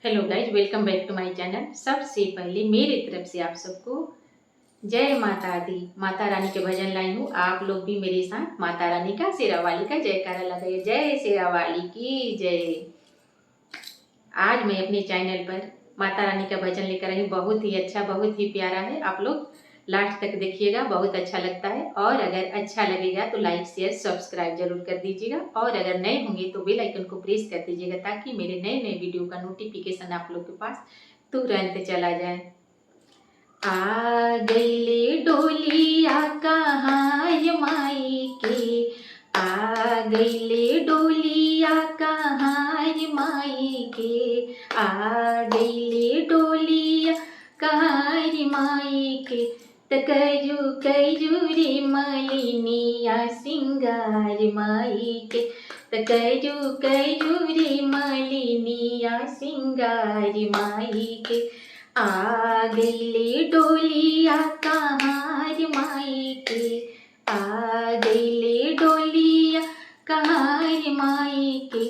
Hello guys, welcome back to my channel. सबसे पहले मेरी तरफ से आप सबको जय माता दी। माता रानी के भजन लाई हूँ, आप लोग भी मेरे साथ माता रानी का शेरावाली का जयकारा लगाइए। जय शेरावाली की जय। आज मैं अपने चैनल पर माता रानी का भजन लेकर आई हूँ। बहुत ही अच्छा, बहुत ही प्यारा है। आप लोग लास्ट तक देखिएगा, बहुत अच्छा लगता है। और अगर अच्छा लगेगा तो लाइक शेयर सब्सक्राइब जरूर कर दीजिएगा। और अगर नए होंगे तो बेल आइकन को प्रेस कर दीजिएगा, ताकि मेरे नए नए वीडियो का नोटिफिकेशन आप लोग के पास तुरंत चला जाए। आ गईले डोलिया कहाँ माई के, आ गईले डोलिया कहाँ माई के, आ गईले डोलिया कहाँ माई के। तकजू कजू रे मलिनिया सिंगार माई के, तकजू कजू रे मलिनिया सिंगार माई के। आ गईले डोलिया कहाँ माई के, आ गईले डोलिया कहाँ माई के।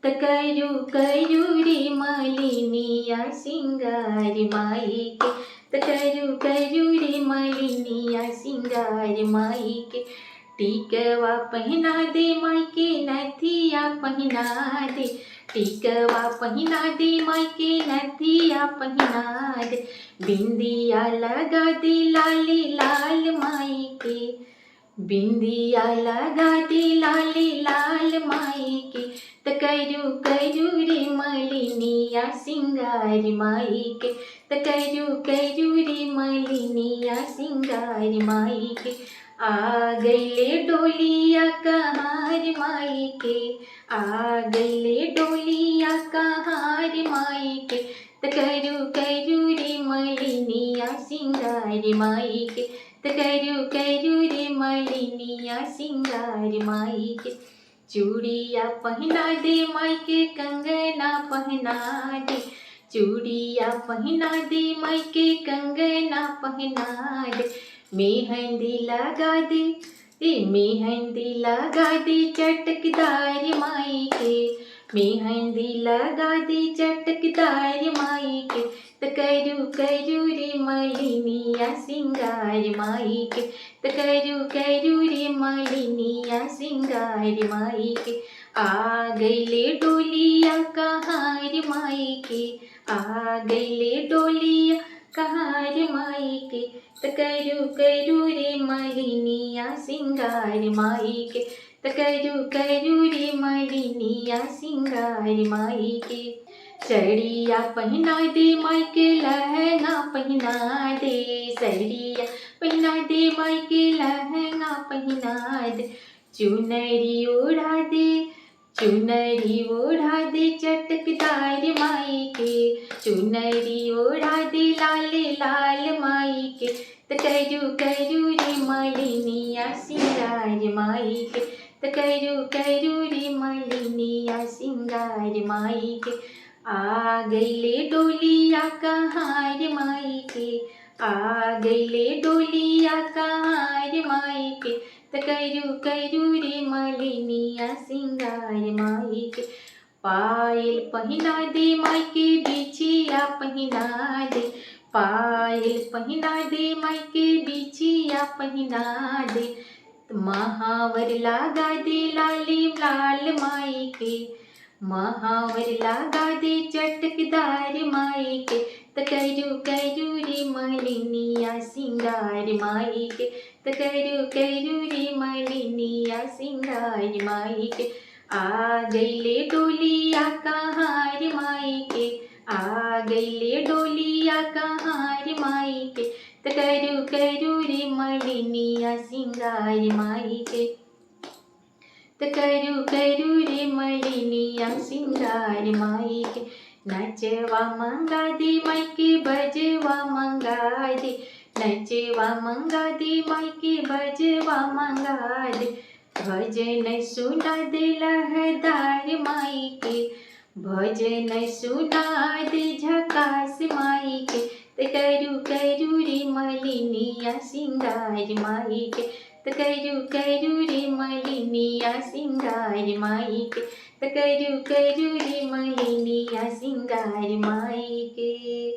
तकजू कजू रे मलिनिया सिंगार माई के, तकजू कजू रे मलिनिया सिंगार माई के। टीकवा पहना दे माई के, नथिया पहना दे, टीकवा पहना दे माई के, नथिया पहना दे। बिंदिया लगा दे लाली लाल माई के, बिंदिया लगा दे लाली लाल माई के। तकजू कजू रे मलिनिया सिंगार माई के, तकजू कजू रे मलिनिया सिंगार माई के। आ गईले डोलिया कहाँ माई के, आ गईले डोलिया कहाँ माई के। तकजू कजू रे मलिनिया सिंगार माई के, तकजू कजू रे मलिनिया सिंगार माई के। चूड़िया पहना दे माई के, कंगना पहना दे, चूड़िया पहना दे माई के, कंगना पहना दे। मेहंदी लगा दे, मेहंदी लगा दे चटकदार माई के, मेहंदी लगा दे चटकदार माई के। तकजू कजू रे मलिनिया सिंगार माई के, तकजू कजू रे मलिनिया सिंगार माई के। आ गईले डोलिया कहाँ माई के, आ गईले डोलिया कहाँ माई के। तकजू कजू रे मलिनिया सिंगार माई के, तकजू कजू रे मलिनिया सिंगार माई के। सड़िया पहना दे माई के, लहंगा पहना दे, सड़िया पहना दे माई के, लहंगा पहना दे। चुनरी ओढ़ा दे, चुनरी ओढ़ा दे चटकदार माई के, चुनरी ओढ़ा दे लाल लाल माई के। तकजू कजू रे मलिनिया सिंगार माई के, तकजू कजू रे मलिनिया सिंगार माई के। आ गईले डोलिया कहाँ माई के, आ गईले डोलिया कहाँ माई के। तकजू कजू रे मलिनिया सिंगार माई के। पायल पहना दे माई के, बिछिया पहना दे, पायल पहना दे माई के, बिछिया पहना दे। महावर लगा दे लाली लाल माई के, महावर लगा दे चटकदार माई के। तकजू कजू रे मलिनिया सिंगार माई के, तकजू कजू रे मलिनिया सिंगार माई के। आ गईले डोलिया कहाँ माई के, आ गईले डोलिया कहाँ माई के। तकजू कजू रे मलिनिया सिंगार माई के, तकजू कजू रे मलिनिया सिंगार माई के। नचवा मंगा दे माई के, बजवा मंगा दे, नचवा मंगा दे माई के, बजवा मंगा दे। भजन सुना दे लहदार माई के, भजन सुना दे झकास माई के। तकजू कजू रे मलिनिया सिंगार माई के, तकजू कजू रे मलिनिया सिंगार माई के। त करू करू रे मलिनिया सिंगार माई के।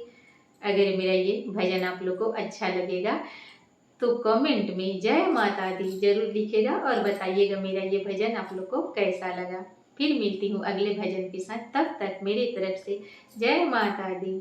अगर मेरा ये भजन आप लोग को अच्छा लगेगा तो कमेंट में जय माता दी जरूर लिखेगा और बताइएगा मेरा ये भजन आप लोग को कैसा लगा। फिर मिलती हूँ अगले भजन के साथ, तब तक मेरी तरफ से जय माता दी।